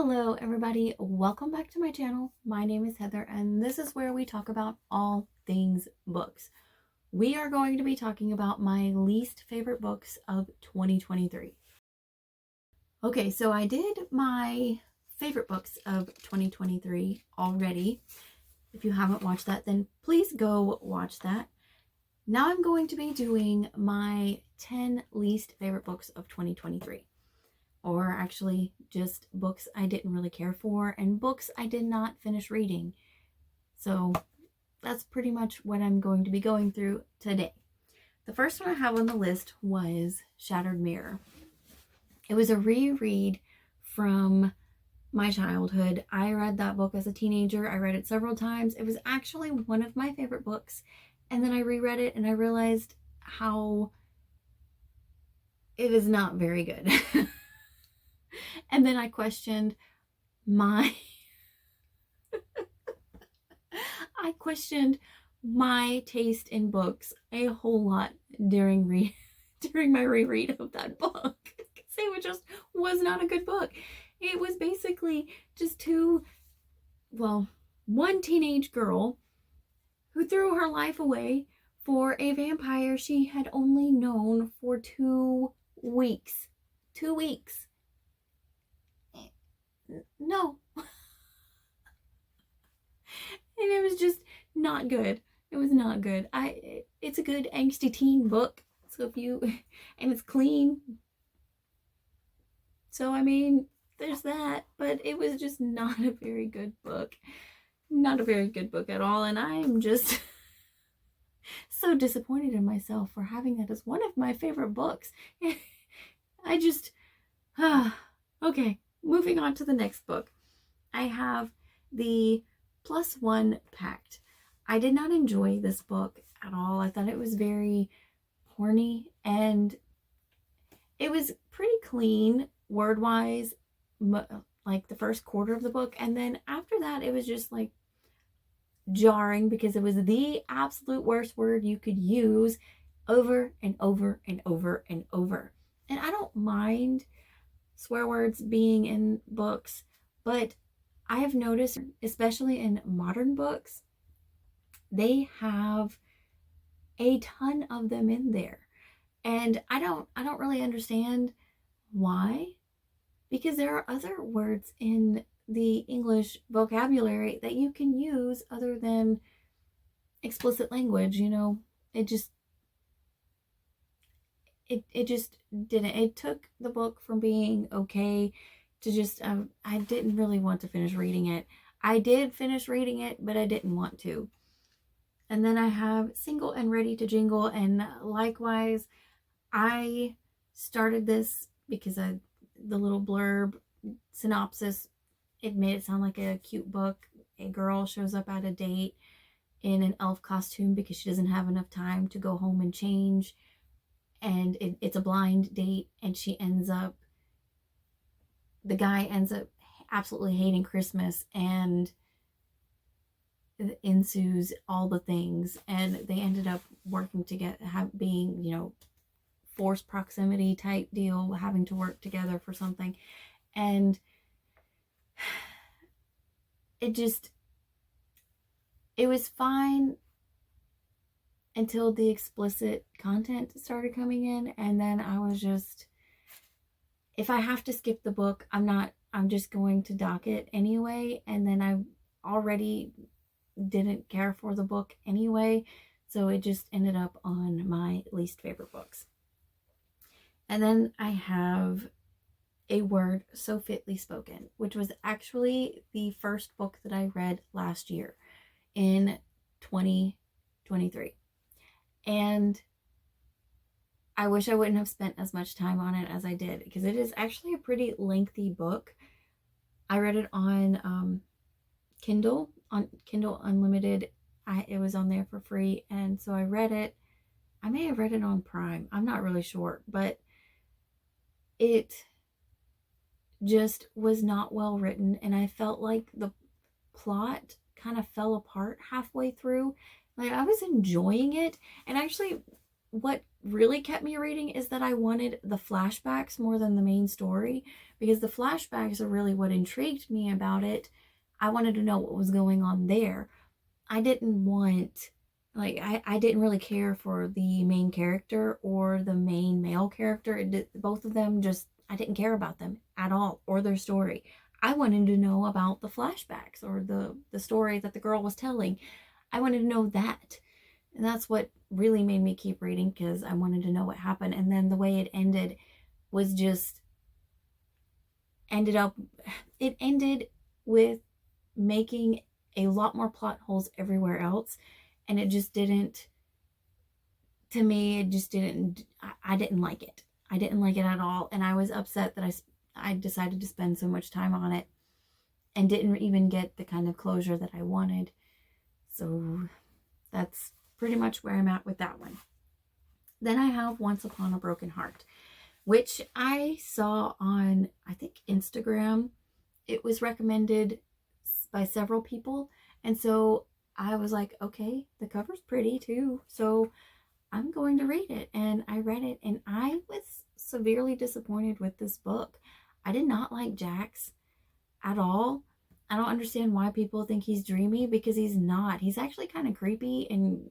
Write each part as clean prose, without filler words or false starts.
Hello everybody, welcome back to my channel. My name is Heather and this is where we talk about all things books. We are going to be talking about my least favorite books of 2023. Okay, so I did my favorite books of 2023 already. If you haven't watched that, then please go watch that. Now I'm going to be doing my 10 least favorite books of 2023. Or actually just books I didn't really care for and books I did not finish reading. So that's pretty much what I'm going to be going through today. The first one I have on the list was Shattered Mirror. It was a reread from my childhood. I read that book as a teenager. I read it several times. It was actually one of my favorite books. And then I reread it and I realized how it is not very good. And then I questioned my taste in books a whole lot during my reread of that book. It just was not a good book. It was basically just one teenage girl who threw her life away for a vampire she had only known for 2 weeks. 2 weeks. No. And it was just not good. It was not good. It's a good angsty teen book. So and it's clean. So I mean, there's that, but it was just not a very good book. Not a very good book at all, and I am just so disappointed in myself for having that as one of my favorite books. Okay. Moving on to the next book, I have the +1 Pact. I did not enjoy this book at all. I thought it was very horny and it was pretty clean word-wise, like the first quarter of the book. And then after that, it was just like jarring because it was the absolute worst word you could use over and over and over and over. And I don't mind swear words being in books, but I have noticed, especially in modern books, they have a ton of them in there. And I don't really understand why, because there are other words in the English vocabulary that you can use other than explicit language. It just didn't. It took the book from being okay to just, I didn't really want to finish reading it. I did finish reading it, but I didn't want to. And then I have Single and Ready to Jingle, and likewise, I started this because the little blurb synopsis, it made it sound like a cute book. A girl shows up at a date in an elf costume because she doesn't have enough time to go home and change. And it's a blind date, and the guy ends up absolutely hating Christmas, and it ensues all the things, and they ended up working together, being, forced proximity type deal, having to work together for something. And it was fine until the explicit content started coming in, and then I was just, if I have to skip the book, I'm just going to dock it anyway, and then I already didn't care for the book anyway, so it just ended up on my least favorite books. And then I have A Word So Fitly Spoken, which was actually the first book that I read last year in 2023. And I wish I wouldn't have spent as much time on it as I did, because it is actually a pretty lengthy book. I read it on Kindle Unlimited. It was on there for free, and so I read it. I may have read it on Prime. I'm not really sure, but it just was not well written, and I felt like the plot kind of fell apart halfway through. Like, I was enjoying it, and actually what really kept me reading is that I wanted the flashbacks more than the main story, because the flashbacks are really what intrigued me about it. I wanted to know what was going on there. I didn't want, like, I didn't really care for the main character or the main male character. Both of them just, I didn't care about them at all or their story. I wanted to know about the flashbacks or the story that the girl was telling. I wanted to know that. And that's what really made me keep reading, because I wanted to know what happened. And then the way it ended was just it ended with making a lot more plot holes everywhere else. And it just didn't, to me, it just didn't, I didn't like it. I didn't like it at all. And I was upset that I decided to spend so much time on it and didn't even get the kind of closure that I wanted. So that's pretty much where I'm at with that one. Then I have Once Upon a Broken Heart, which I saw on, I think, Instagram. It was recommended by several people. And so I was like, okay, the cover's pretty too, so I'm going to read it. And I read it, and I was severely disappointed with this book. I did not like Jax at all. I don't understand why people think he's dreamy, because he's not. He's actually kind of creepy and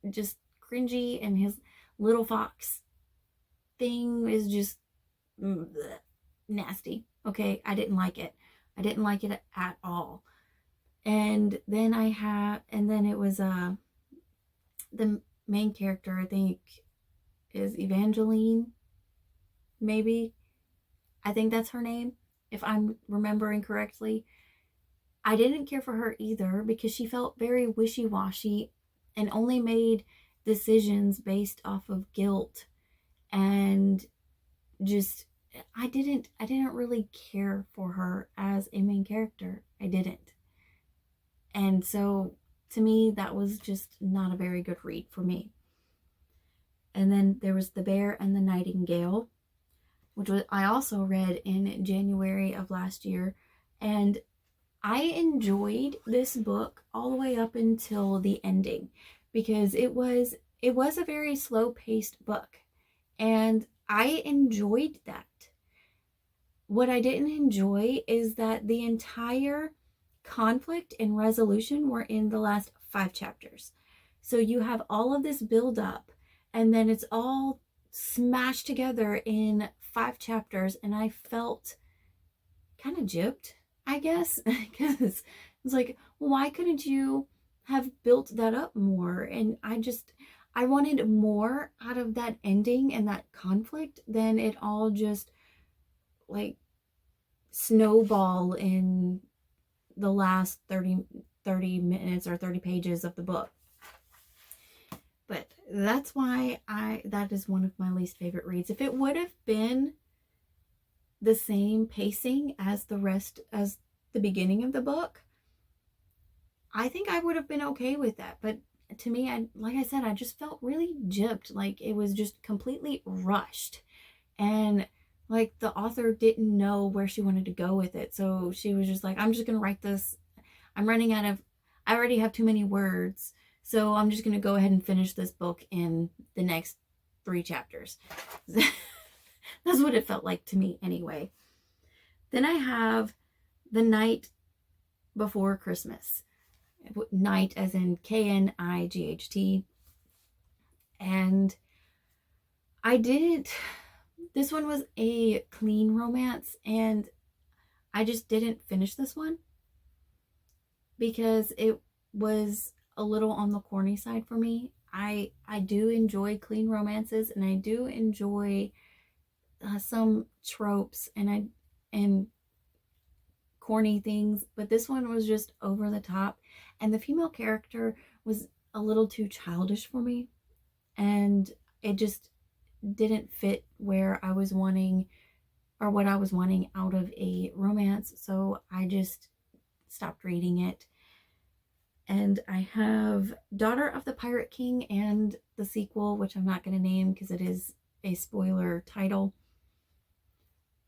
just cringy, and his little fox thing is just nasty. Okay, I didn't like it. I didn't like it at all. And then it was the main character, I think, is Evangeline, maybe. I think that's her name, if I'm remembering correctly. I didn't care for her either, because she felt very wishy-washy and only made decisions based off of guilt, and just I didn't really care for her as a main character. I didn't. And so to me, that was just not a very good read for me. And then there was The Bear and the Nightingale, which I also read in January of last year, and I enjoyed this book all the way up until the ending, because it was a very slow-paced book, and I enjoyed that. What I didn't enjoy is that the entire conflict and resolution were in the last 5 chapters. So you have all of this build up, and then it's all smashed together in 5 chapters, and I felt kind of gypped, I guess, because it's like, well, why couldn't you have built that up more? And I wanted more out of that ending and that conflict than it all just like snowball in the last 30 minutes or 30 pages of the book. But that's why that is one of my least favorite reads. If it would have been the same pacing as the beginning of the book, I think I would have been okay with that. But to me, like I said, I just felt really gypped. Like it was just completely rushed. And like the author didn't know where she wanted to go with it. So she was just like, I'm just going to write this. I already have too many words. So I'm just going to go ahead and finish this book in the next 3 chapters. That's what it felt like to me anyway. Then I have The Night Before Christmas. Night as in Knight. And this one was a clean romance, and I just didn't finish this one because it was a little on the corny side for me. I do enjoy clean romances, and I do enjoy some tropes and corny things, but this one was just over the top, and the female character was a little too childish for me, and it just didn't fit where I was wanting, or what I was wanting out of a romance, so I just stopped reading it. And I have Daughter of the Pirate King and the sequel, which I'm not going to name because it is a spoiler title.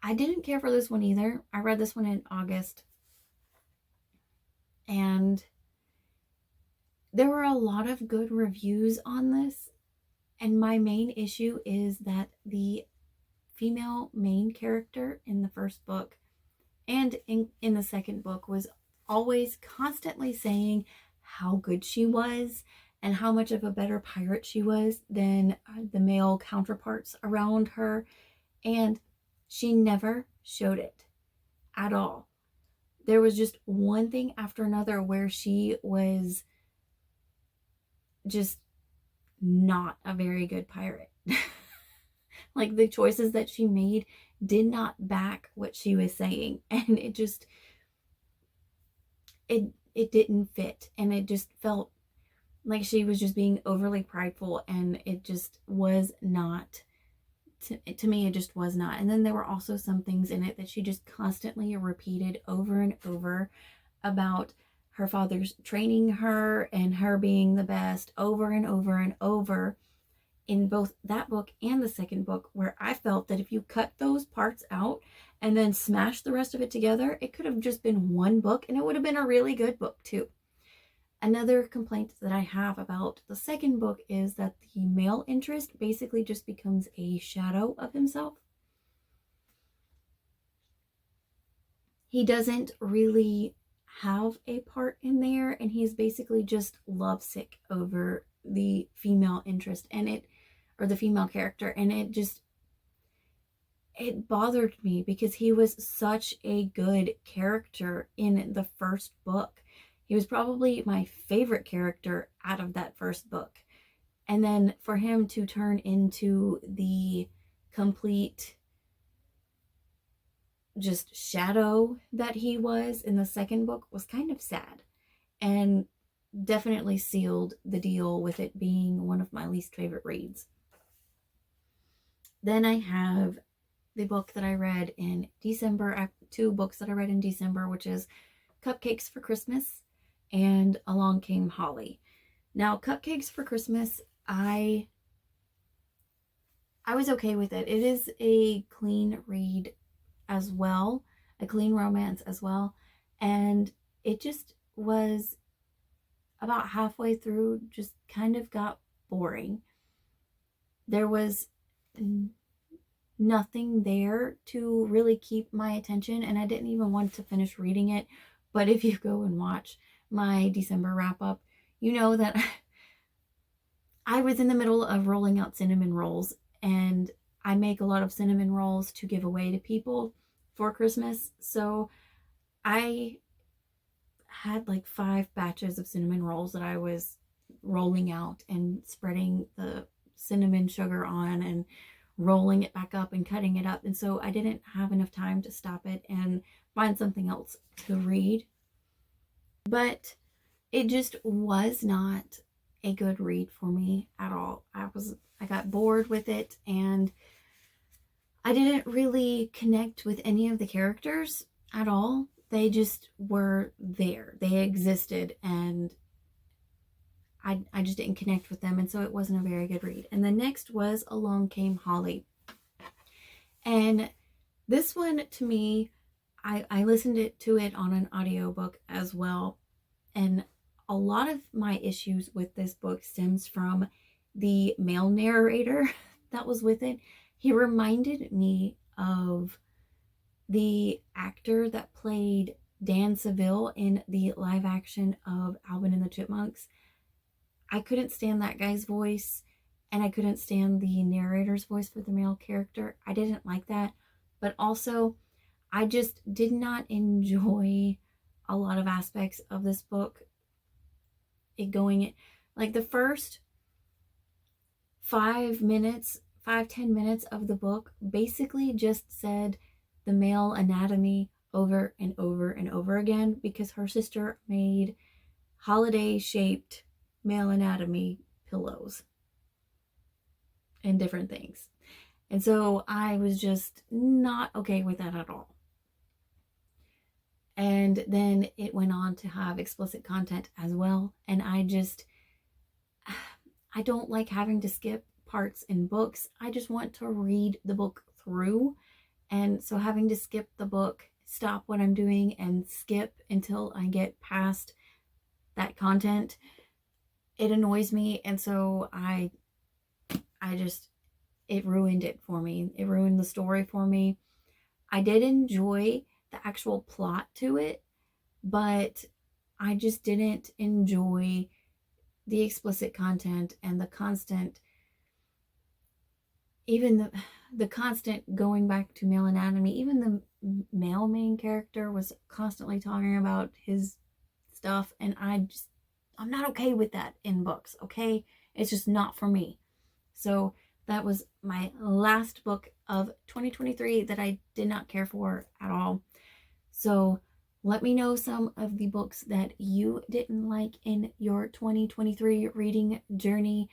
I didn't care for this one either. I read this one in August, and there were a lot of good reviews on this, And my main issue is that the female main character in the first book and in the second book was always constantly saying how good she was and how much of a better pirate she was than the male counterparts around her. And she never showed it at all. There was just one thing after another where she was just not a very good pirate. Like the choices that she made did not back what she was saying, and it didn't fit, and it just felt like she was just being overly prideful, and it just was not to me. It just was not. And then there were also some things in it that she just constantly repeated over and over about her father's training her and her being the best, over and over and over, in both that book and the second book, where I felt that if you cut those parts out and then smash the rest of it together, it could have just been one book, and it would have been a really good book too. Another complaint that I have about the second book is that the male interest basically just becomes a shadow of himself. He doesn't really have a part in there, and he's basically just lovesick over the female interest, and the female character, and it bothered me because he was such a good character in the first book. He was probably my favorite character out of that first book. And then for him to turn into the complete just shadow that he was in the second book was kind of sad, and definitely sealed the deal with it being one of my least favorite reads. Then I have the book that I read in December, two books that I read in December, which is Cupcakes for Christmas and Along Came Holly. Now, Cupcakes for Christmas, I was okay with it. It is a clean read as well, a clean romance as well, and it just was about halfway through, just kind of got boring. There was nothing there to really keep my attention, and I didn't even want to finish reading it. But if you go and watch my December wrap up, you know that I was in the middle of rolling out cinnamon rolls, and I make a lot of cinnamon rolls to give away to people for Christmas. So I had like 5 batches of cinnamon rolls that I was rolling out and spreading the cinnamon sugar on and rolling it back up and cutting it up. And so I didn't have enough time to stop it and find something else to read. But it just was not a good read for me at all. I got bored with it, and I didn't really connect with any of the characters at all. They just were there. They existed, and I just didn't connect with them, and so it wasn't a very good read. And the next was Along Came Holly. And this one, to me, I listened to it on an audiobook as well. And a lot of my issues with this book stems from the male narrator that was with it. He reminded me of the actor that played Dan Seville in the live action of Alvin and the Chipmunks. I couldn't stand that guy's voice, and I couldn't stand the narrator's voice for the male character. I didn't like that. But also, I just did not enjoy a lot of aspects of this book. Like the first 10 minutes of the book basically just said the male anatomy over and over and over again, because her sister made holiday shaped male anatomy pillows and different things. And so I was just not okay with that at all. And then it went on to have explicit content as well. And I don't like having to skip parts in books. I just want to read the book through. And so having to skip the book, stop what I'm doing and skip until I get past that content, it annoys me. And so I it ruined it for me. It ruined the story for me. I did enjoy the actual plot to it, but I just didn't enjoy the explicit content and the constant, even the constant going back to male anatomy. Even the male main character was constantly talking about his stuff, and I'm not okay with that in books, okay? It's just not for me. So that was my last book of 2023 that I did not care for at all. So let me know some of the books that you didn't like in your 2023 reading journey.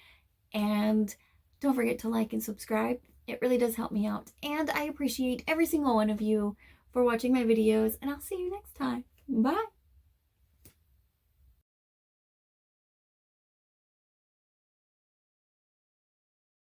And don't forget to like and subscribe. It really does help me out. And I appreciate every single one of you for watching my videos. And I'll see you next time. Bye.